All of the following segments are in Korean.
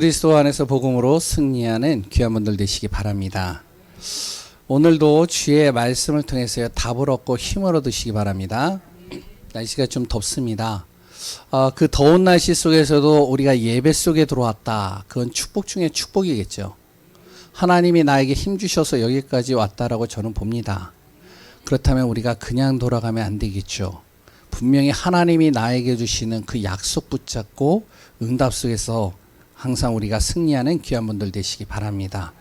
그리스도 안에서 복음으로 승리하는 귀한 분들 되시기 바랍니다. 오늘도 주의 말씀을 통해서 답을 얻고 힘을 얻으시기 바랍니다. 날씨가 좀 덥습니다. 그 더운 날씨 속에서도 우리가 예배 속에 들어왔다. 그건 축복 중에 축복이겠죠. 하나님이 나에게 힘 주셔서 여기까지 왔다라고 저는 봅니다. 그렇다면 우리가 그냥 돌아가면 안 되겠죠. 분명히 하나님이 나에게 주시는 그 약속 붙잡고 응답 속에서 항상 우리가 승리하는 귀한 분들 되시기 바랍니다.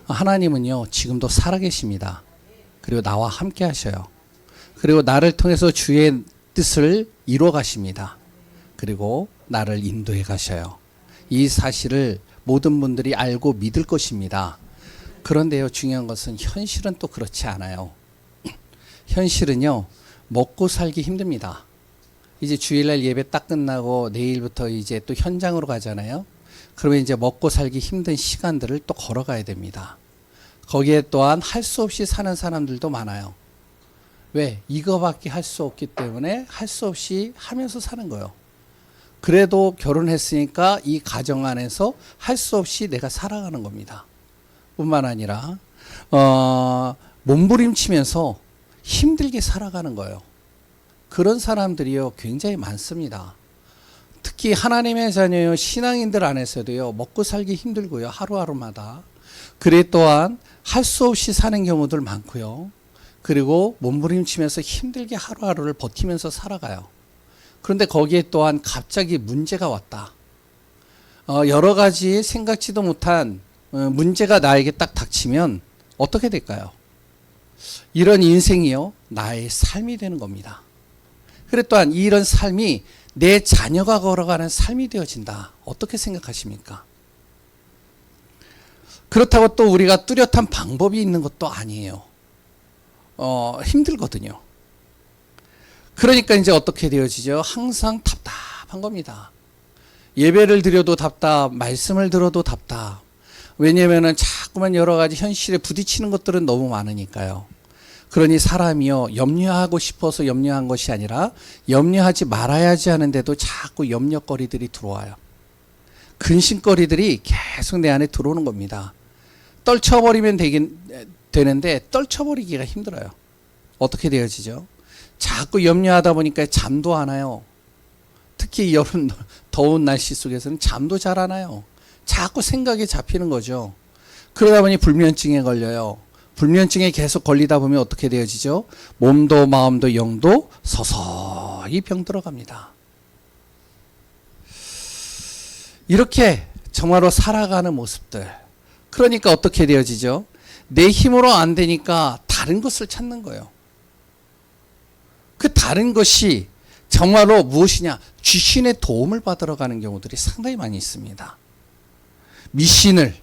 하나님은요, 지금도 살아계십니다. 그리고 나와 함께 하셔요. 그리고 나를 통해서 주의 뜻을 이루어 가십니다. 그리고 나를 인도해 가셔요. 이 사실을 모든 분들이 알고 믿을 것입니다. 그런데요, 중요한 것은 현실은 또 그렇지 않아요. 현실은요, 먹고 살기 힘듭니다. 이제 주일날 예배 딱 끝나고 내일부터 이제 또 현장으로 가잖아요. 그러면 이제 먹고 살기 힘든 시간들을 또 걸어가야 됩니다. 거기에 또한 할 수 없이 사는 사람들도 많아요. 왜? 이거밖에 할 수 없기 때문에 할 수 없이 하면서 사는 거예요. 그래도 결혼했으니까 이 가정 안에서 할 수 없이 내가 살아가는 겁니다. 뿐만 아니라 몸부림치면서 힘들게 살아가는 거예요. 그런 사람들이요, 굉장히 많습니다. 특히 하나님의 자녀요, 신앙인들 안에서도요, 먹고 살기 힘들고요, 하루하루마다. 그래 또한 할 수 없이 사는 경우들 많고요. 그리고 몸부림치면서 힘들게 하루하루를 버티면서 살아가요. 그런데 거기에 또한 갑자기 문제가 왔다. 여러 가지 생각지도 못한 문제가 나에게 딱 닥치면 어떻게 될까요? 이런 인생이요, 나의 삶이 되는 겁니다. 그래 또한 이런 삶이 내 자녀가 걸어가는 삶이 되어진다. 어떻게 생각하십니까? 그렇다고 또 우리가 뚜렷한 방법이 있는 것도 아니에요. 힘들거든요. 그러니까 이제 어떻게 되어지죠? 항상 답답한 겁니다. 예배를 드려도 답답, 말씀을 들어도 답답. 왜냐면은 자꾸만 여러 가지 현실에 부딪히는 것들은 너무 많으니까요. 그러니 사람이요, 염려하고 싶어서 염려한 것이 아니라 염려하지 말아야지 하는데도 자꾸 염려거리들이 들어와요. 근심거리들이 계속 내 안에 들어오는 겁니다. 떨쳐버리면 되는데 떨쳐버리기가 힘들어요. 어떻게 되어지죠? 자꾸 염려하다 보니까 잠도 안 와요. 특히 여름 더운 날씨 속에서는 잠도 잘 안 와요. 자꾸 생각이 잡히는 거죠. 그러다 보니 불면증에 걸려요. 불면증에 계속 걸리다 보면 어떻게 되어지죠? 몸도 마음도 영도 서서히 병들어갑니다. 이렇게 정말로 살아가는 모습들. 그러니까 어떻게 되어지죠? 내 힘으로 안 되니까 다른 것을 찾는 거예요. 그 다른 것이 정말로 무엇이냐? 귀신의 도움을 받으러 가는 경우들이 상당히 많이 있습니다. 미신을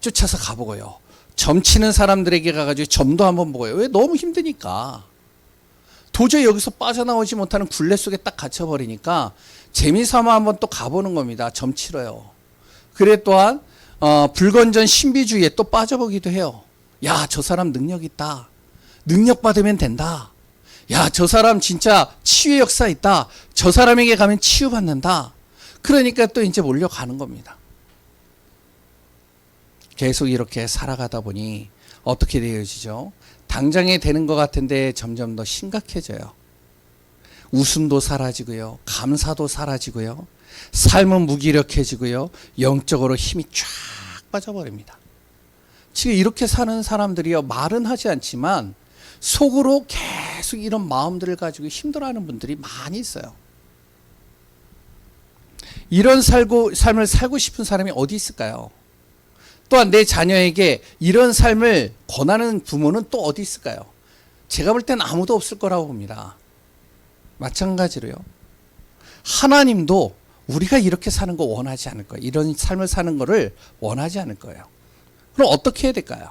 쫓아서 가보고요. 점치는 사람들에게 가가지고 점도 한번 보고요. 왜? 너무 힘드니까. 도저히 여기서 빠져나오지 못하는 굴레 속에 딱 갇혀버리니까 재미삼아 한번 또 가보는 겁니다. 점치러요. 그래 또한 불건전 신비주의에 또 빠져보기도 해요. 야, 저 사람 능력 있다. 능력 받으면 된다. 야, 저 사람 진짜 치유의 역사 있다. 저 사람에게 가면 치유받는다. 그러니까 또 이제 몰려가는 겁니다. 계속 이렇게 살아가다 보니 어떻게 되어지죠? 당장에 되는 것 같은데 점점 더 심각해져요. 웃음도 사라지고요. 감사도 사라지고요. 삶은 무기력해지고요. 영적으로 힘이 쫙 빠져버립니다. 지금 이렇게 사는 사람들이요, 말은 하지 않지만 속으로 계속 이런 마음들을 가지고 힘들어하는 분들이 많이 있어요. 이런 삶을 살고 싶은 사람이 어디 있을까요? 또한 내 자녀에게 이런 삶을 권하는 부모는 또 어디 있을까요? 제가 볼 땐 아무도 없을 거라고 봅니다. 마찬가지로요. 하나님도 우리가 이렇게 사는 거 원하지 않을 거예요. 이런 삶을 사는 거를 원하지 않을 거예요. 그럼 어떻게 해야 될까요?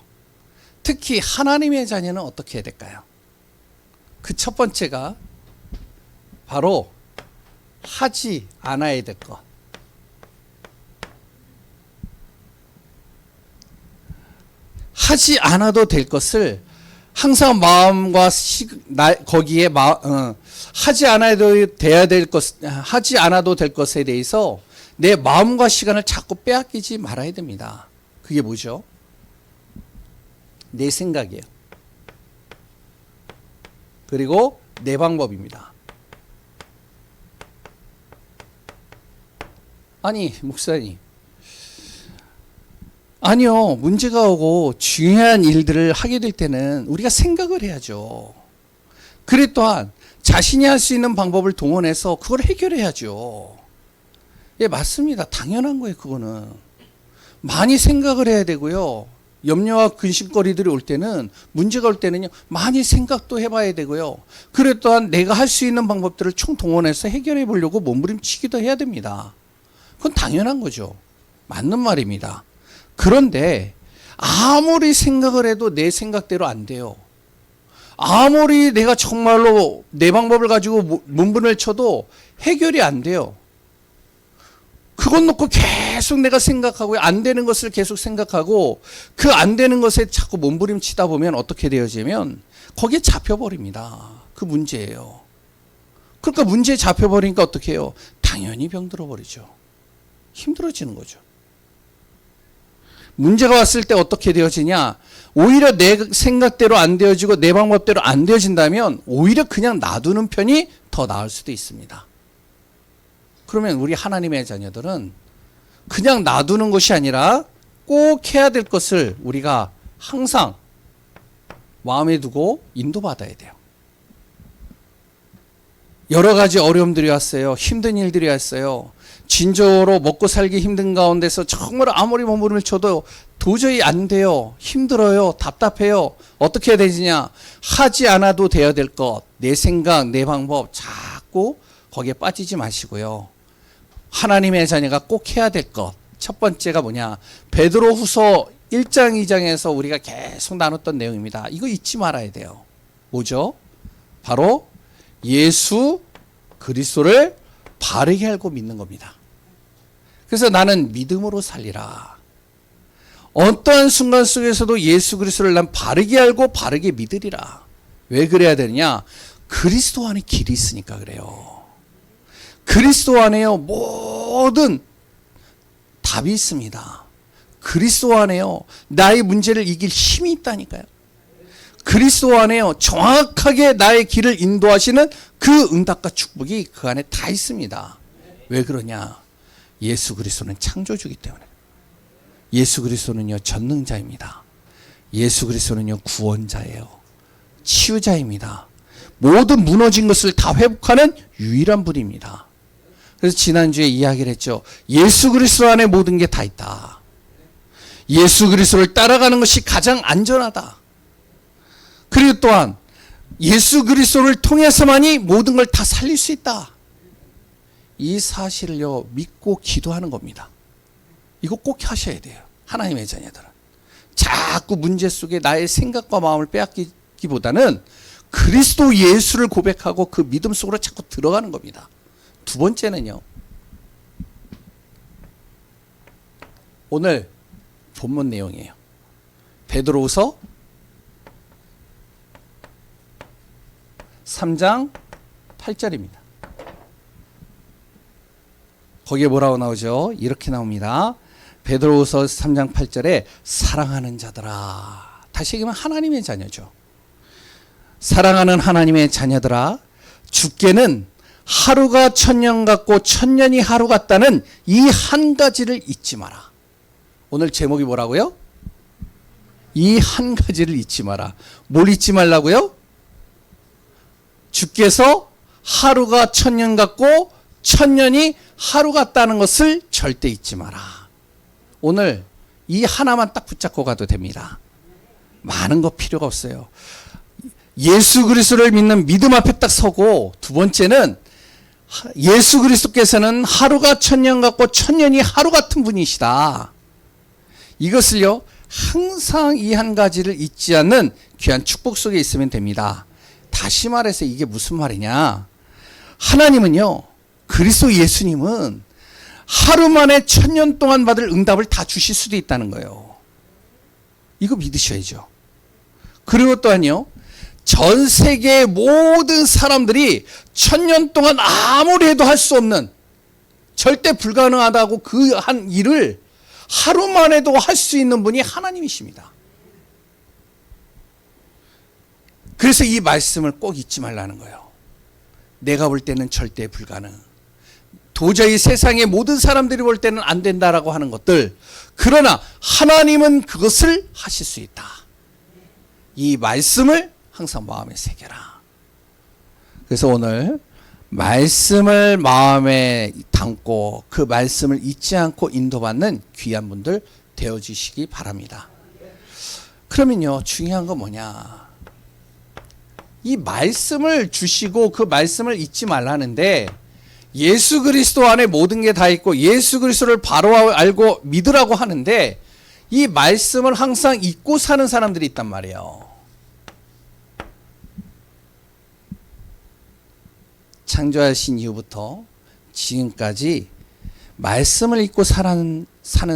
특히 하나님의 자녀는 어떻게 해야 될까요? 그 첫 번째가 바로 하지 않아야 될 것. 하지 않아도 될 것을 항상 마음과 거기에 하지 않아도 될 것에 대해서 내 마음과 시간을 자꾸 빼앗기지 말아야 됩니다. 그게 뭐죠? 내 생각이에요. 그리고 내 방법입니다. 아니, 목사님. 아니요. 문제가 오고 중요한 일들을 하게 될 때는 우리가 생각을 해야죠. 그래 또한 자신이 할 수 있는 방법을 동원해서 그걸 해결해야죠. 예, 맞습니다. 당연한 거예요, 그거는. 많이 생각을 해야 되고요. 염려와 근심거리들이 올 때는, 문제가 올 때는요, 많이 생각도 해봐야 되고요. 그래 또한 내가 할 수 있는 방법들을 총동원해서 해결해 보려고 몸부림치기도 해야 됩니다. 그건 당연한 거죠. 맞는 말입니다. 그런데 아무리 생각을 해도 내 생각대로 안 돼요. 아무리 내가 정말로 내 방법을 가지고 문분을 쳐도 해결이 안 돼요. 그것 놓고 계속 내가 생각하고 안 되는 것을 계속 생각하고 그 안 되는 것에 자꾸 몸부림치다 보면 어떻게 되어지면 거기에 잡혀버립니다. 그 문제예요. 그러니까 문제에 잡혀버리니까 어떻게 해요? 당연히 병들어 버리죠. 힘들어지는 거죠. 문제가 왔을 때 어떻게 되어지냐? 오히려 내 생각대로 안 되어지고 내 방법대로 안 되어진다면 오히려 그냥 놔두는 편이 더 나을 수도 있습니다. 그러면 우리 하나님의 자녀들은 그냥 놔두는 것이 아니라 꼭 해야 될 것을 우리가 항상 마음에 두고 인도받아야 돼요. 여러 가지 어려움들이 왔어요. 힘든 일들이 왔어요. 진저로 먹고 살기 힘든 가운데서 정말 아무리 몸부림을 쳐도 도저히 안 돼요. 힘들어요. 답답해요. 어떻게 해야 되느냐? 하지 않아도 되어야 될 것, 내 생각, 내 방법 자꾸 거기에 빠지지 마시고요. 하나님의 자녀가 꼭 해야 될 것, 첫 번째가 뭐냐? 베드로후서 1장 2장에서 우리가 계속 나눴던 내용입니다. 이거 잊지 말아야 돼요. 뭐죠? 바로 예수 그리스도를 바르게 알고 믿는 겁니다. 그래서 나는 믿음으로 살리라. 어떠한 순간 속에서도 예수 그리스도를 난 바르게 알고 바르게 믿으리라. 왜 그래야 되느냐? 그리스도 안에 길이 있으니까 그래요. 그리스도 안에요 모든 답이 있습니다. 그리스도 안에요 나의 문제를 이길 힘이 있다니까요. 그리스도 안에요 정확하게 나의 길을 인도하시는 그 응답과 축복이 그 안에 다 있습니다. 왜 그러냐? 예수 그리스도는 창조주이기 때문에. 예수 그리스도는요 전능자입니다. 예수 그리스도는요 구원자예요. 치유자입니다. 모든 무너진 것을 다 회복하는 유일한 분입니다. 그래서 지난주에 이야기를 했죠. 예수 그리스도 안에 모든 게 다 있다. 예수 그리스도를 따라가는 것이 가장 안전하다. 그리고 또한 예수 그리스도를 통해서만이 모든 걸 다 살릴 수 있다. 이 사실을요 믿고 기도하는 겁니다. 이거 꼭 하셔야 돼요. 하나님의 자녀들은 자꾸 문제 속에 나의 생각과 마음을 빼앗기기보다는 그리스도 예수를 고백하고 그 믿음 속으로 자꾸 들어가는 겁니다. 두 번째는요, 오늘 본문 내용이에요. 베드로후서 3장 8절입니다. 거기에 뭐라고 나오죠? 이렇게 나옵니다. 베드로후서 3장 8절에 사랑하는 자들아. 다시 얘기하면 하나님의 자녀죠. 사랑하는 하나님의 자녀들아, 주께는 하루가 천년 같고 천년이 하루 같다는 이 한 가지를 잊지 마라. 오늘 제목이 뭐라고요? 이 한 가지를 잊지 마라. 뭘 잊지 말라고요? 주께서 하루가 천년 같고 천년이 하루 같다는 것을 절대 잊지 마라. 오늘 이 하나만 딱 붙잡고 가도 됩니다. 많은 거 필요가 없어요. 예수 그리스도를 믿는 믿음 앞에 딱 서고, 두 번째는 예수 그리스도께서는 하루가 천년 같고 천년이 하루 같은 분이시다. 이것을요 항상 이 한 가지를 잊지 않는 귀한 축복 속에 있으면 됩니다. 다시 말해서 이게 무슨 말이냐? 하나님은요, 그리스도 예수님은 하루 만에 천년 동안 받을 응답을 다 주실 수도 있다는 거예요. 이거 믿으셔야죠. 그리고 또한요, 전 세계의 모든 사람들이 천년 동안 아무리 해도 할 수 없는 절대 불가능하다고 그 한 일을 하루 만에도 할 수 있는 분이 하나님이십니다. 그래서 이 말씀을 꼭 잊지 말라는 거예요. 내가 볼 때는 절대 불가능. 도저히 세상의 모든 사람들이 볼 때는 안 된다라고 하는 것들. 그러나 하나님은 그것을 하실 수 있다. 이 말씀을 항상 마음에 새겨라. 그래서 오늘 말씀을 마음에 담고 그 말씀을 잊지 않고 인도받는 귀한 분들 되어주시기 바랍니다. 그러면요, 중요한 건 뭐냐? 이 말씀을 주시고 그 말씀을 잊지 말라는데 예수 그리스도 안에 모든 게 다 있고 예수 그리스도를 바로 알고 믿으라고 하는데 이 말씀을 항상 잊고 사는 사람들이 있단 말이에요. 창조하신 이후부터 지금까지 말씀을 잊고 사는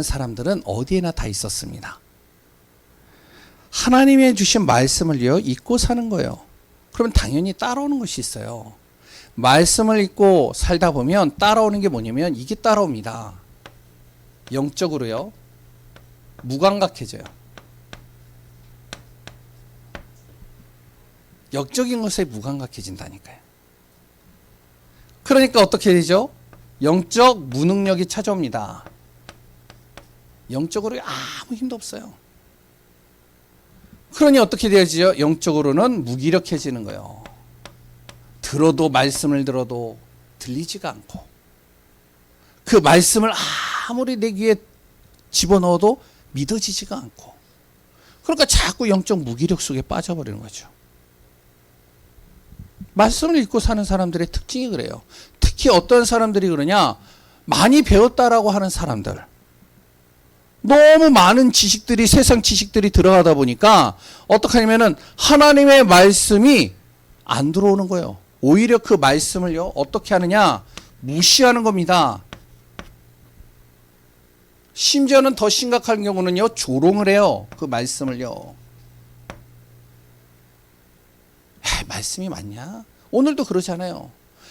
사람들은 어디에나 다 있었습니다. 하나님의 주신 말씀을요, 잊고 사는 거예요. 그러면 당연히 따라오는 것이 있어요. 말씀을 잊고 살다 보면 따라오는 게 뭐냐면 이게 따라옵니다. 영적으로요, 무감각해져요. 영적인 것에 무감각해진다니까요. 그러니까 어떻게 되죠? 영적 무능력이 찾아옵니다. 영적으로 아무 힘도 없어요. 그러니 어떻게 되어지죠? 영적으로는 무기력해지는 거예요. 들어도 말씀을 들어도 들리지가 않고 그 말씀을 아무리 내 귀에 집어넣어도 믿어지지가 않고 그러니까 자꾸 영적 무기력 속에 빠져버리는 거죠. 말씀을 읽고 사는 사람들의 특징이 그래요. 특히 어떤 사람들이 그러냐? 많이 배웠다라고 하는 사람들. 너무 많은 지식들이, 세상 지식들이 들어가다 보니까 어떻게 하냐면은 하나님의 말씀이 안 들어오는 거예요. 오히려 그 말씀을요, 어떻게 하느냐? 무시하는 겁니다. 심지어는 더 심각한 경우는요, 조롱을 해요. 그 말씀을요. 말씀이 맞냐? 오늘도 그러잖아요.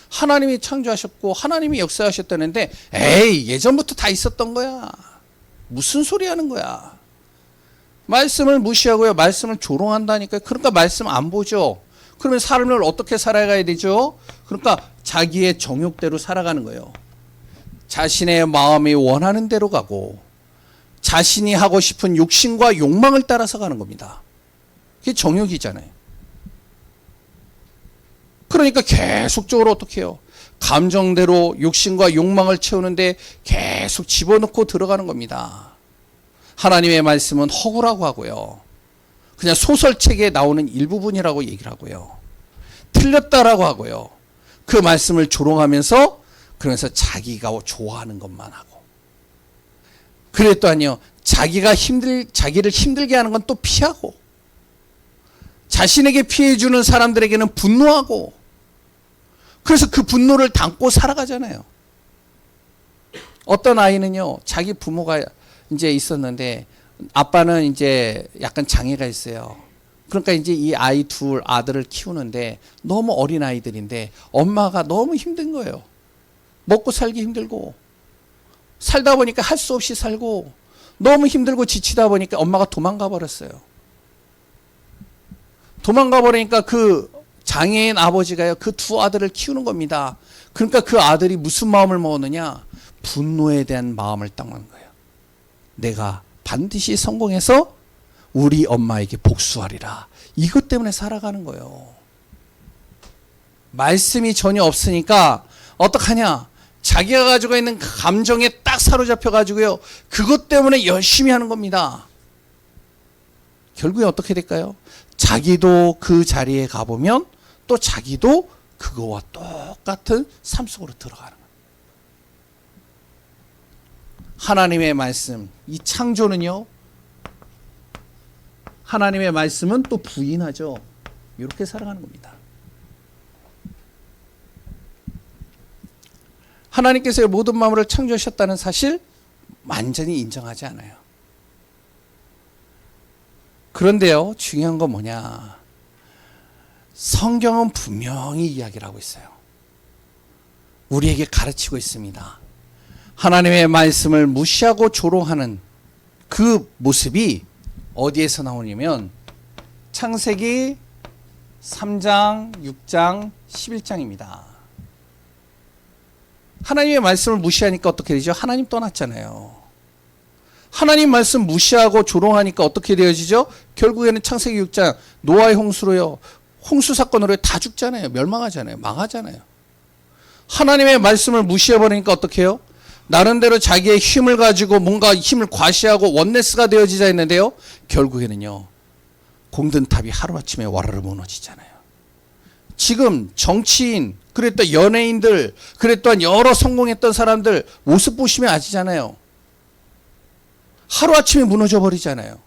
하나님이 창조하셨고 하나님이 역사하셨다는데 에이, 예전부터 다 있었던 거야. 무슨 소리 하는 거야? 말씀을 무시하고요, 말씀을 조롱한다니까요. 그러니까 말씀 안 보죠. 그러면 삶을 어떻게 살아가야 되죠? 그러니까 자기의 정욕대로 살아가는 거예요. 자신의 마음이 원하는 대로 가고 자신이 하고 싶은 욕심과 욕망을 따라서 가는 겁니다. 그게 정욕이잖아요. 그러니까 계속적으로 어떻게 해요? 감정대로 욕심과 욕망을 채우는데 계속 집어넣고 들어가는 겁니다. 하나님의 말씀은 허구라고 하고요. 그냥 소설책에 나오는 일부분이라고 얘기를 하고요. 틀렸다라고 하고요. 그 말씀을 조롱하면서 그러면서 자기가 좋아하는 것만 하고. 그랬더니요, 자기를 힘들게 하는 건 또 피하고 자신에게 피해주는 사람들에게는 분노하고 그래서 그 분노를 담고 살아가잖아요. 어떤 아이는요, 자기 부모가 이제 있었는데 아빠는 이제 약간 장애가 있어요. 그러니까 이제 이 아이 둘 아들을 키우는데 너무 어린 아이들인데 엄마가 너무 힘든 거예요. 먹고 살기 힘들고 살다 보니까 할 수 없이 살고 너무 힘들고 지치다 보니까 엄마가 도망가 버렸어요. 도망가 버리니까 그 장애인 아버지가요, 그 두 아들을 키우는 겁니다. 그러니까 그 아들이 무슨 마음을 먹었느냐? 분노에 대한 마음을 딱 먹은 거예요. 내가 반드시 성공해서 우리 엄마에게 복수하리라. 이것 때문에 살아가는 거예요. 말씀이 전혀 없으니까 어떡하냐? 자기가 가지고 있는 감정에 딱 사로잡혀 가지고요, 그것 때문에 열심히 하는 겁니다. 결국에 어떻게 될까요? 자기도 그 자리에 가보면 또 자기도 그거와 똑같은 삶 속으로 들어가는 거예요. 하나님의 말씀, 이 창조는요, 하나님의 말씀은 또 부인하죠. 이렇게 살아가는 겁니다. 하나님께서 모든 만물을 창조하셨다는 사실 완전히 인정하지 않아요. 그런데요, 중요한 건 뭐냐? 성경은 분명히 이야기를 하고 있어요. 우리에게 가르치고 있습니다. 하나님의 말씀을 무시하고 조롱하는 그 모습이 어디에서 나오냐면 창세기 3장, 6장, 11장입니다. 하나님의 말씀을 무시하니까 어떻게 되죠? 하나님 떠났잖아요. 하나님 말씀 무시하고 조롱하니까 어떻게 되어지죠? 결국에는 창세기 6장 노아의 홍수로요. 홍수 사건으로 다 죽잖아요. 멸망하잖아요. 망하잖아요. 하나님의 말씀을 무시해버리니까 어떻게 해요? 나름대로 자기의 힘을 가지고 뭔가 힘을 과시하고 원네스가 되어지자 했는데요. 결국에는요. 공든탑이 하루아침에 와르르 무너지잖아요. 지금 정치인, 그랬던 연예인들, 그랬던 여러 성공했던 사람들 모습 보시면 아시잖아요. 하루아침에 무너져 버리잖아요.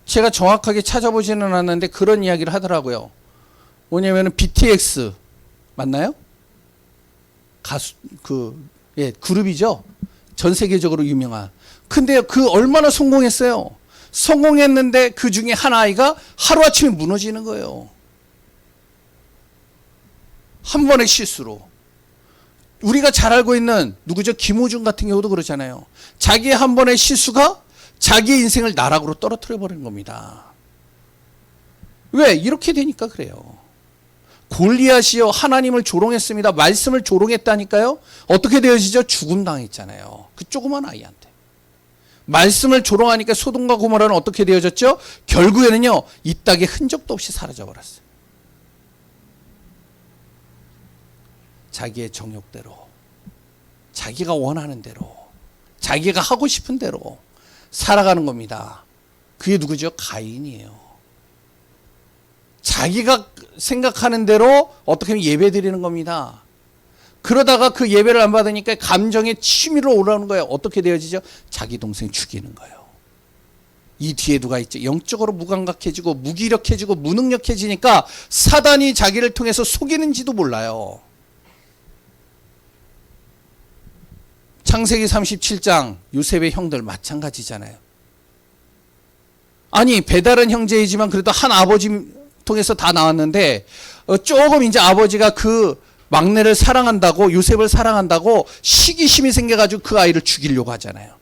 제가 정확하게 찾아보지는 않았는데 그런 이야기를 하더라고요. 뭐냐면은 BTS 맞나요? 가수 그룹이죠. 전 세계적으로 유명한. 근데 그 얼마나 성공했어요. 성공했는데 그 중에 한 아이가 하루아침에 무너지는 거예요. 한 번의 실수로. 우리가 잘 알고 있는 누구죠? 김호중 같은 경우도 그렇잖아요. 자기의 한 번의 실수가 자기의 인생을 나락으로 떨어뜨려 버리는 겁니다. 왜? 이렇게 되니까 그래요. 골리앗이요, 하나님을 조롱했습니다. 말씀을 조롱했다니까요. 어떻게 되어지죠? 죽음 당했잖아요. 그 조그만 아이한테. 말씀을 조롱하니까 소돔과 고모라는 어떻게 되어졌죠? 결국에는요, 이 땅에 흔적도 없이 사라져 버렸어요. 자기의 정욕대로, 자기가 원하는 대로, 자기가 하고 싶은 대로 살아가는 겁니다. 그게 누구죠? 가인이에요. 자기가 생각하는 대로 어떻게 하면 예배 드리는 겁니다. 그러다가 그 예배를 안 받으니까 감정의 치밀어 올라오는 거예요. 어떻게 되어지죠? 자기 동생 죽이는 거예요. 이 뒤에 누가 있죠? 영적으로 무감각해지고 무기력해지고 무능력해지니까 사단이 자기를 통해서 속이는지도 몰라요. 창세기 37장 요셉의 형들 마찬가지잖아요. 아니 배달은 형제이지만 그래도 한 아버지 통해서 다 나왔는데 조금 이제 아버지가 그 막내를 사랑한다고, 요셉을 사랑한다고 시기심이 생겨가지고 그 아이를 죽이려고 하잖아요.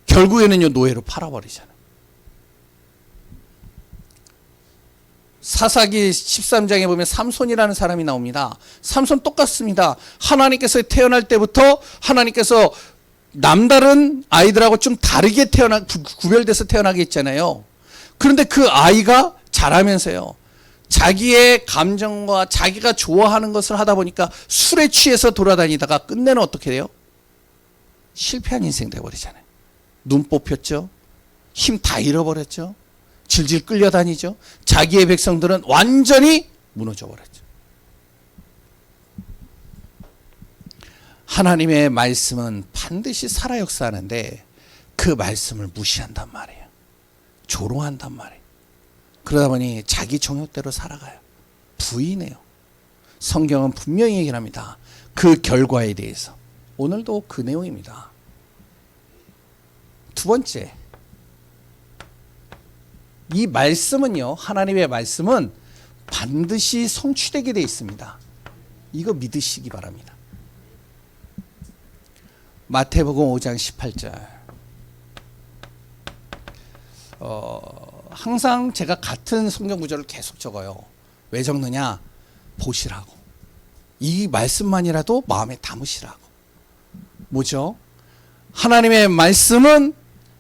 결국에는요, 노예로 팔아버리잖아요. 사사기 13장에 보면 삼손이라는 사람이 나옵니다. 삼손 똑같습니다. 하나님께서 태어날 때부터 하나님께서 남다른 아이들하고 좀 다르게 구별돼서 태어나게 했잖아요. 그런데 그 아이가 자라면서요, 자기의 감정과 자기가 좋아하는 것을 하다 보니까 술에 취해서 돌아다니다가 끝내는 어떻게 돼요? 실패한 인생 돼버리잖아요. 눈 뽑혔죠. 힘 다 잃어버렸죠. 질질 끌려다니죠. 자기의 백성들은 완전히 무너져 버렸죠. 하나님의 말씀은 반드시 살아 역사하는데 그 말씀을 무시한단 말이에요. 조롱한단 말이에요. 그러다 보니 자기 정욕대로 살아가요. 부인해요. 성경은 분명히 얘기를 합니다. 그 결과에 대해서. 오늘도 그 내용입니다. 두 번째, 이 말씀은요, 하나님의 말씀은 반드시 성취되게 되어 있습니다. 이거 믿으시기 바랍니다. 마태복음 5장 18절. 항상 제가 같은 성경 구절을 계속 적어요. 왜 적느냐? 보시라고. 이 말씀만이라도 마음에 담으시라고. 뭐죠? 하나님의 말씀은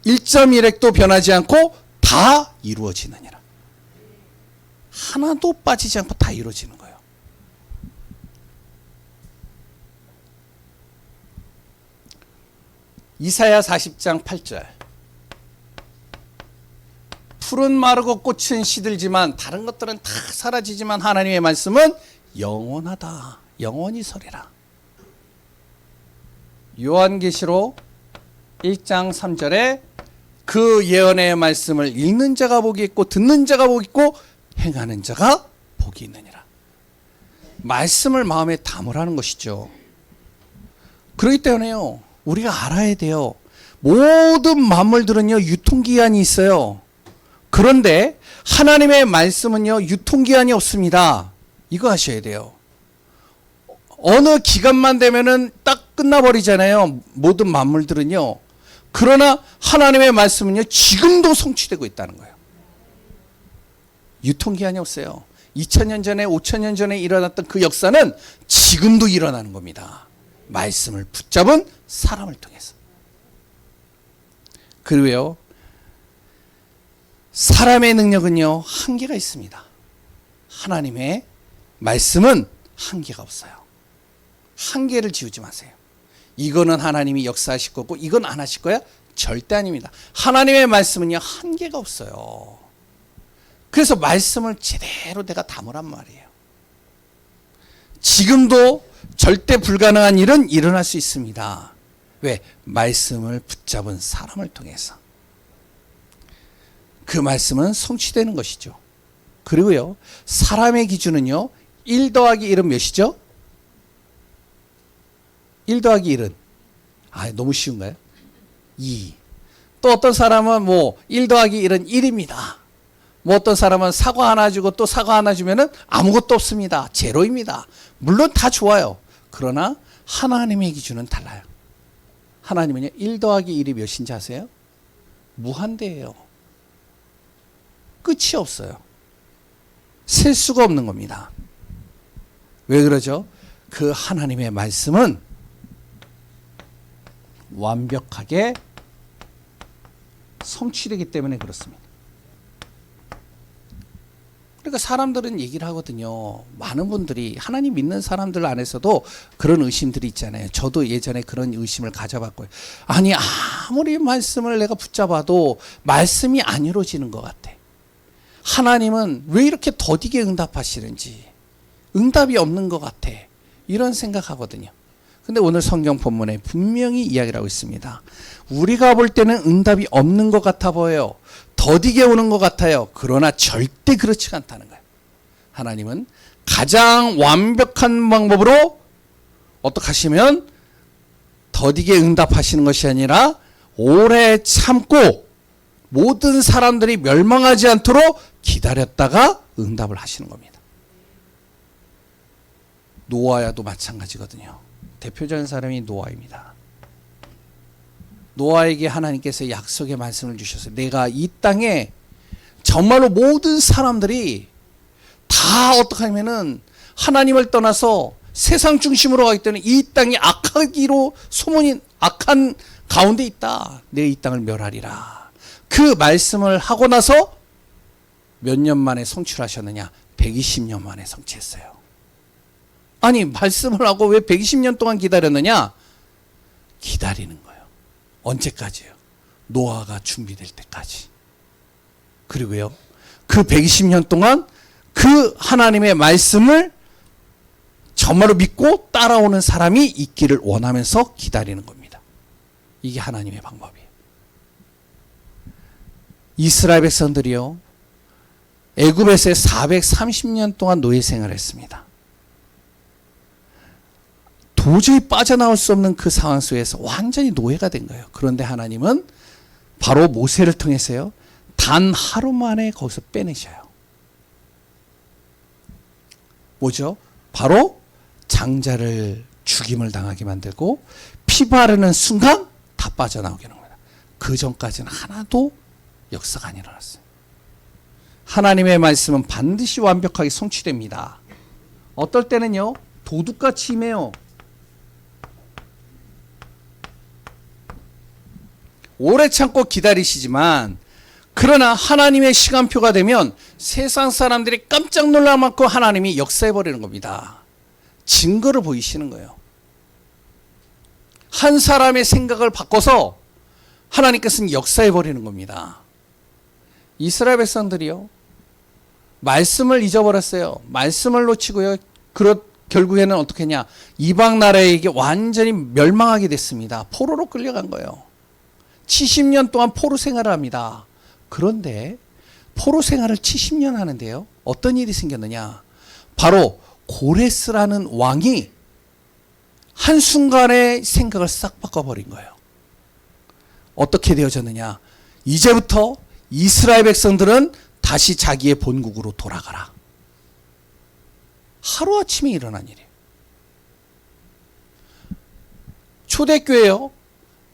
1.1획도 변하지 않고 다 이루어지느니라. 하나도 빠지지 않고 다 이루어지는 거예요. 이사야 40장 8절. 풀은 마르고 꽃은 시들지만 다른 것들은 다 사라지지만 하나님의 말씀은 영원하다. 영원히 서리라. 요한계시록 1장 3절에 그 예언의 말씀을 읽는 자가 복이 있고 듣는 자가 복이 있고 행하는 자가 복이 있느니라. 말씀을 마음에 담으라는 것이죠. 그렇기 때문에요, 우리가 알아야 돼요. 모든 만물들은요, 유통기한이 있어요. 그런데 하나님의 말씀은요, 유통기한이 없습니다. 이거 아셔야 돼요. 어느 기간만 되면은 딱 끝나버리잖아요. 모든 만물들은요. 그러나 하나님의 말씀은요, 지금도 성취되고 있다는 거예요. 유통기한이 없어요. 2000년 전에 5000년 전에 일어났던 그 역사는 지금도 일어나는 겁니다. 말씀을 붙잡은 사람을 통해서. 그리고요, 사람의 능력은요, 한계가 있습니다. 하나님의 말씀은 한계가 없어요. 한계를 지우지 마세요. 이거는 하나님이 역사하실 거고 이건 안 하실 거야? 절대 아닙니다. 하나님의 말씀은요, 한계가 없어요. 그래서 말씀을 제대로 내가 담으란 말이에요. 지금도 절대 불가능한 일은 일어날 수 있습니다. 왜? 말씀을 붙잡은 사람을 통해서. 그 말씀은 성취되는 것이죠. 그리고요, 사람의 기준은요, 1 더하기 1은 몇이죠? 1 더하기 1은 너무 쉬운가요? 2. 또 어떤 사람은 1 더하기 1은 1입니다. 어떤 사람은 사과 하나 주고 또 사과 하나 주면은 아무것도 없습니다. 제로입니다. 물론 다 좋아요. 그러나 하나님의 기준은 달라요. 하나님은요, 1 더하기 1이 몇인지 아세요? 무한대예요. 끝이 없어요. 셀 수가 없는 겁니다. 왜 그러죠? 그 하나님의 말씀은 완벽하게 성취되기 때문에 그렇습니다. 그러니까 사람들은 얘기를 하거든요. 많은 분들이 하나님 믿는 사람들 안에서도 그런 의심들이 있잖아요. 저도 예전에 그런 의심을 가져봤고요. 아니, 아무리 말씀을 내가 붙잡아도 말씀이 안 이루어지는 것 같아. 하나님은 왜 이렇게 더디게 응답하시는지, 응답이 없는 것 같아. 이런 생각하거든요. 근데 오늘 성경 본문에 분명히 이야기를 하고 있습니다. 우리가 볼 때는 응답이 없는 것 같아 보여요. 더디게 오는 것 같아요. 그러나 절대 그렇지 않다는 거예요. 하나님은 가장 완벽한 방법으로 어떻게 하시면 더디게 응답하시는 것이 아니라 오래 참고 모든 사람들이 멸망하지 않도록 기다렸다가 응답을 하시는 겁니다. 노아야도 마찬가지거든요. 대표적인 사람이 노아입니다. 노아에게 하나님께서 약속의 말씀을 주셔서 내가 이 땅에 정말로 모든 사람들이 다 어떻게 하면은 하나님을 떠나서 세상 중심으로 가기 때문에 이 땅이 악하기로 소문이 악한 가운데 있다. 내가 이 땅을 멸하리라. 그 말씀을 하고 나서 몇 년 만에 성취하셨느냐? 120년 만에 성취했어요. 아니, 말씀을 하고 왜 120년 동안 기다렸느냐? 기다리는 거예요. 언제까지요? 노아가 준비될 때까지. 그리고요, 그 120년 동안 그 하나님의 말씀을 정말로 믿고 따라오는 사람이 있기를 원하면서 기다리는 겁니다. 이게 하나님의 방법이에요. 이스라엘 백성들이요, 애굽에서 430년 동안 노예 생활을 했습니다. 도저히 빠져나올 수 없는 그 상황 속에서 완전히 노예가 된 거예요. 그런데 하나님은 바로 모세를 통해서요, 단 하루 만에 거기서 빼내셔요. 뭐죠? 바로 장자를 죽임을 당하게 만들고 피 바르는 순간 다 빠져나오게 하는 겁니다. 그 전까지는 하나도 역사가 안 일어났어요. 하나님의 말씀은 반드시 완벽하게 성취됩니다. 어떨 때는요, 도둑같이 임해요. 오래 참고 기다리시지만, 그러나 하나님의 시간표가 되면 세상 사람들이 깜짝 놀랄 만큼 하나님이 역사해버리는 겁니다. 증거를 보이시는 거예요. 한 사람의 생각을 바꿔서 하나님께서는 역사해버리는 겁니다. 이스라엘 백성들이요, 말씀을 잊어버렸어요. 말씀을 놓치고요, 결국에는 어떻게 했냐? 이방 나라에게 완전히 멸망하게 됐습니다. 포로로 끌려간 거예요. 70년 동안 포로 생활을 합니다. 그런데 포로 생활을 70년 하는데요, 어떤 일이 생겼느냐? 바로 고레스라는 왕이 한순간에 생각을 싹 바꿔버린 거예요. 어떻게 되어졌느냐? 이제부터 이스라엘 백성들은 다시 자기의 본국으로 돌아가라. 하루아침에 일어난 일이에요. 초대교회요.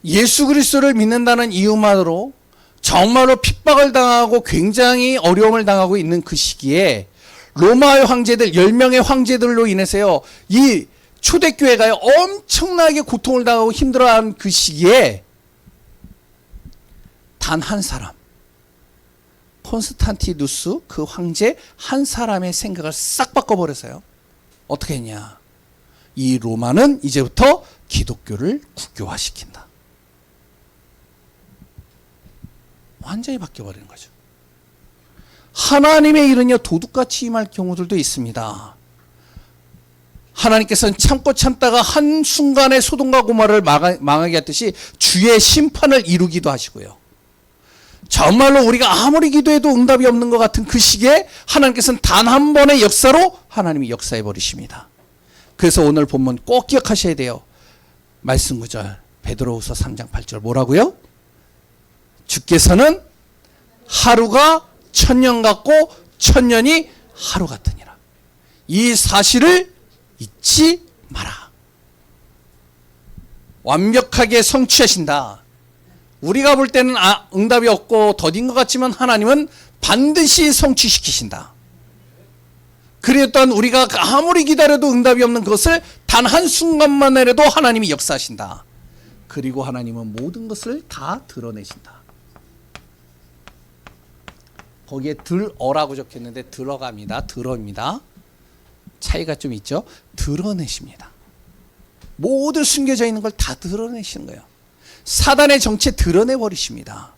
예수 그리스도를 믿는다는 이유만으로 정말로 핍박을 당하고 굉장히 어려움을 당하고 있는 그 시기에 로마의 황제들 10명의 황제들로 인해서요. 이 초대교회가요. 엄청나게 고통을 당하고 힘들어하는 그 시기에 단 한 사람 콘스탄티누스 그 황제 한 사람의 생각을 싹 바꿔버려서요. 어떻게 했냐. 이 로마는 이제부터 기독교를 국교화시킨다. 완전히 바뀌어버리는 거죠. 하나님의 일은요 도둑같이 임할 경우들도 있습니다. 하나님께서는 참고 참다가 한순간에 소돔과 고모라를 망하게 했듯이 주의 심판을 이루기도 하시고요. 정말로 우리가 아무리 기도해도 응답이 없는 것 같은 그 시기에 하나님께서는 단 한 번의 역사로 하나님이 역사해 버리십니다. 그래서 오늘 본문 꼭 기억하셔야 돼요. 말씀 구절 베드로후서 3장 8절 뭐라고요? 주께서는 하루가 천년 같고 천년이 하루 같으니라. 이 사실을 잊지 마라. 완벽하게 성취하신다. 우리가 볼 때는 응답이 없고 더딘 것 같지만 하나님은 반드시 성취시키신다. 그리고 또한 우리가 아무리 기다려도 응답이 없는 그것을 단 한순간만이라도 하나님이 역사하신다. 그리고 하나님은 모든 것을 다 드러내신다. 거기에 들어라고 적혀있는데 들어갑니다. 들어입니다. 차이가 좀 있죠. 드러내십니다. 모든 숨겨져 있는 걸 다 드러내시는 거예요. 사단의 정체 드러내버리십니다.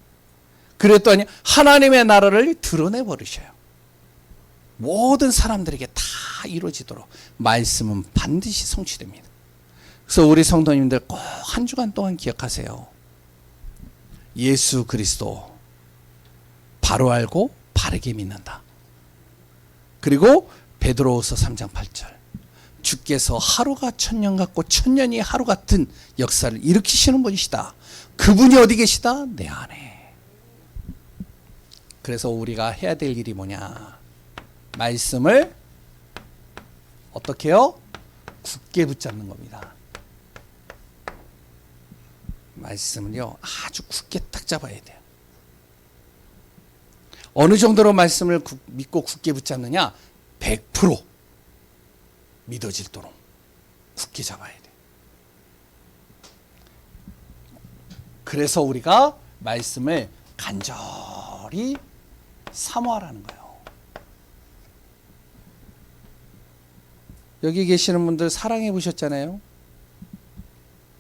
그랬더니 하나님의 나라를 드러내버리셔요. 모든 사람들에게 다 이루어지도록 말씀은 반드시 성취됩니다. 그래서 우리 성도님들 꼭 한 주간 동안 기억하세요. 예수 그리스도 바로 알고 바르게 믿는다. 그리고 베드로후서 3장 8절 주께서 하루가 천년 같고 천년이 하루 같은 역사를 일으키시는 분이시다. 그분이 어디 계시다? 내 안에. 그래서 우리가 해야 될 일이 뭐냐? 말씀을 어떻게 해요? 굳게 붙잡는 겁니다. 말씀을요 아주 굳게 딱 잡아야 돼요. 어느 정도로 말씀을 믿고 굳게 붙잡느냐? 100% 믿어질도록 굳게 잡아야 돼. 그래서 우리가 말씀을 간절히 사모하라는 거예요. 여기 계시는 분들 사랑해 보셨잖아요.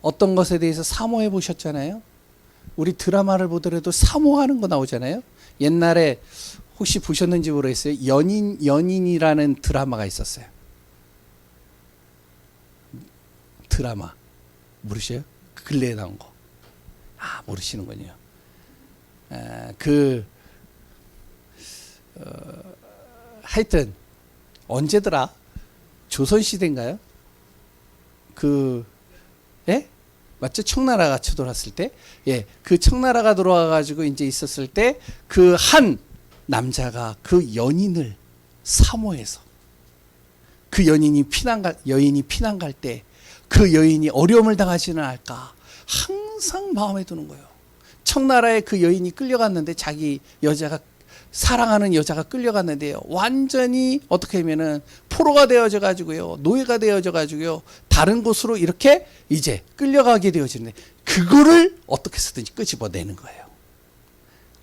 어떤 것에 대해서 사모해 보셨잖아요. 우리 드라마를 보더라도 사모하는 거 나오잖아요. 옛날에 혹시 보셨는지 모르겠어요. 연인이라는 드라마가 있었어요. 드라마 모르셔요? 근래에 나온 거. 모르시는군요. 하여튼 언제더라? 조선시대인가요? 예? 맞죠? 청나라가 쳐들어왔을 때, 예, 그 청나라가 들어와가지고 이제 있었을 때, 그 한 남자가 그 연인을 사모해서, 그 여인이 피난 갈 때, 그 여인이 어려움을 당하지는 않을까, 항상 마음에 드는 거예요. 청나라에 그 여인이 끌려갔는데, 자기 여자가, 사랑하는 여자가 끌려갔는데요. 완전히 어떻게 하면은 포로가 되어져 가지고요. 노예가 되어져 가지고요. 다른 곳으로 이렇게 이제 끌려가게 되어지는데 그거를 어떻게 해서든지 끄집어내는 거예요.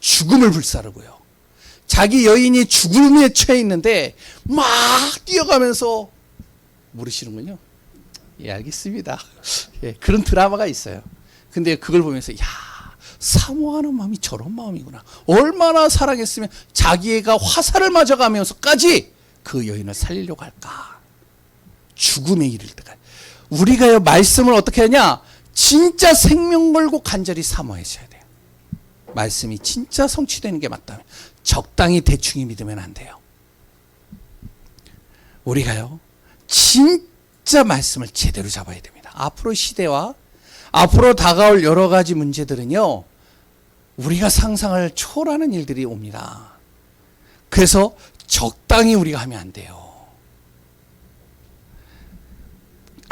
죽음을 불사르고요. 자기 여인이 죽음에 처해 있는데 막 뛰어가면서 모르시는군요. 예, 알겠습니다. 예, 그런 드라마가 있어요. 근데 그걸 보면서 사모하는 마음이 저런 마음이구나. 얼마나 사랑했으면 자기애가 화살을 맞아가면서까지 그 여인을 살리려고 할까. 죽음에 이를 때까지. 우리가요 말씀을 어떻게 하냐. 진짜 생명 걸고 간절히 사모하셔야 돼요. 말씀이 진짜 성취되는 게 맞다면 적당히 대충히 믿으면 안 돼요. 우리가요 진짜 말씀을 제대로 잡아야 됩니다. 앞으로 시대와 앞으로 다가올 여러 가지 문제들은요 우리가 상상을 초월하는 일들이 옵니다. 그래서 적당히 우리가 하면 안 돼요.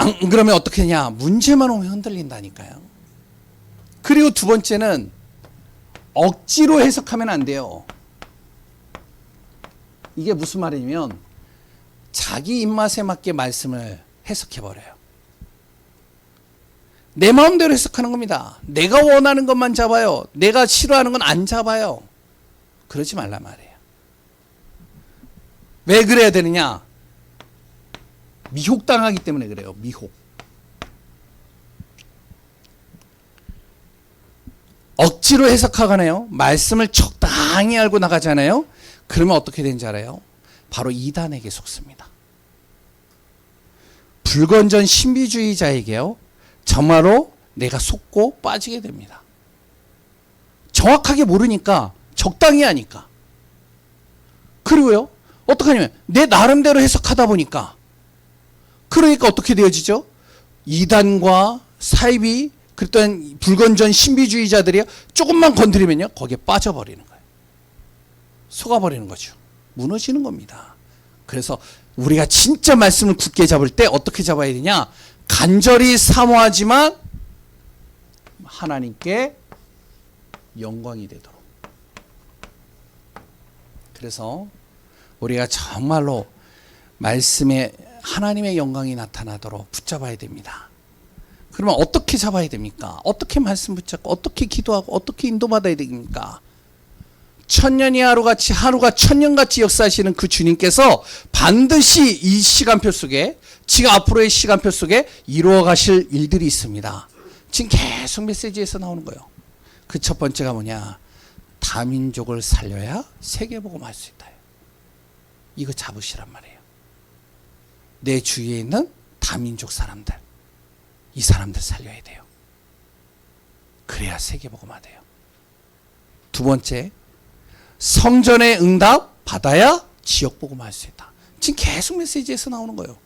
안 그러면 어떻게 하냐? 문제만 오면 흔들린다니까요. 그리고 두 번째는 억지로 해석하면 안 돼요. 이게 무슨 말이냐면 자기 입맛에 맞게 말씀을 해석해버려요. 내 마음대로 해석하는 겁니다. 내가 원하는 것만 잡아요. 내가 싫어하는 건 안 잡아요. 그러지 말란 말이에요. 왜 그래야 되느냐? 미혹당하기 때문에 그래요. 미혹. 억지로 해석하거나요. 말씀을 적당히 알고 나가잖아요. 그러면 어떻게 되는지 알아요? 바로 이단에게 속습니다. 불건전 신비주의자에게요. 정말로 내가 속고 빠지게 됩니다. 정확하게 모르니까 적당히 하니까. 그리고요. 어떡하냐면 내 나름대로 해석하다 보니까 그러니까 어떻게 되어지죠? 이단과 사이비 그랬던 불건전 신비주의자들이 조금만 건드리면요. 거기에 빠져버리는 거예요. 속아버리는 거죠. 무너지는 겁니다. 그래서 우리가 진짜 말씀을 굳게 잡을 때 어떻게 잡아야 되냐? 간절히 사모하지만 하나님께 영광이 되도록. 그래서 우리가 정말로 말씀에 하나님의 영광이 나타나도록 붙잡아야 됩니다. 그러면 어떻게 잡아야 됩니까? 어떻게 말씀 붙잡고 어떻게 기도하고 어떻게 인도받아야 됩니까? 천년이 하루같이 하루가 천년같이 역사하시는 그 주님께서 반드시 이 시간표 속에 지금 앞으로의 시간표 속에 이루어 가실 일들이 있습니다. 지금 계속 메시지에서 나오는 거예요. 그 첫 번째가 뭐냐? 다민족을 살려야 세계복음 할 수 있다. 이거 잡으시란 말이에요. 내 주위에 있는 다민족 사람들, 이 사람들 살려야 돼요. 그래야 세계복음 하돼요. 두 번째, 성전의 응답 받아야 지역복음 할 수 있다. 지금 계속 메시지에서 나오는 거예요.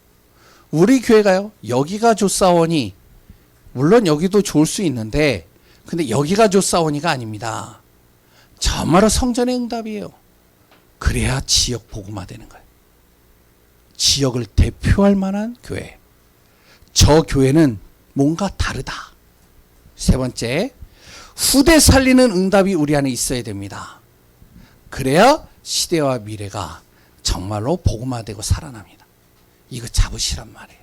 우리 교회가요, 여기가 좋사오니, 물론 여기도 좋을 수 있는데, 근데 여기가 좋사오니가 아닙니다. 정말로 성전의 응답이에요. 그래야 지역 복음화 되는 거예요. 지역을 대표할 만한 교회. 저 교회는 뭔가 다르다. 세 번째, 후대 살리는 응답이 우리 안에 있어야 됩니다. 그래야 시대와 미래가 정말로 복음화되고 살아납니다. 이거 잡으시란 말이에요.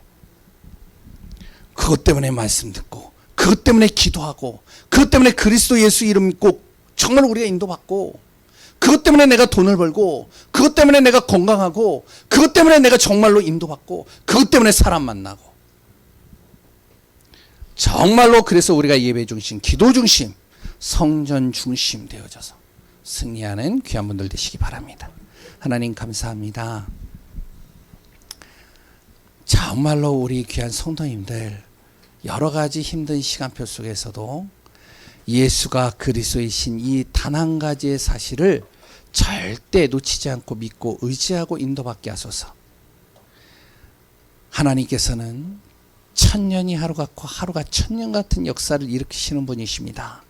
그것 때문에 말씀 듣고, 그것 때문에 기도하고, 그것 때문에 그리스도 예수 이름 믿고 정말 우리가 인도받고, 그것 때문에 내가 돈을 벌고, 그것 때문에 내가 건강하고, 그것 때문에 내가 정말로 인도받고, 그것 때문에 사람 만나고. 정말로 그래서 우리가 예배 중심, 기도 중심, 성전 중심 되어져서 승리하는 귀한 분들 되시기 바랍니다. 하나님 감사합니다. 정말로 우리 귀한 성도님들 여러 가지 힘든 시간표 속에서도 예수가 그리스도이신 이 단 한 가지의 사실을 절대 놓치지 않고 믿고 의지하고 인도받게 하소서. 하나님께서는 천년이 하루 같고 하루가 천년 같은 역사를 일으키시는 분이십니다.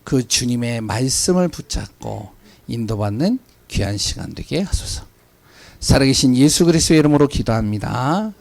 그 주님의 말씀을 붙잡고 인도받는 귀한 시간 되게 하소서. 살아계신 예수 그리스도의 이름으로 기도합니다.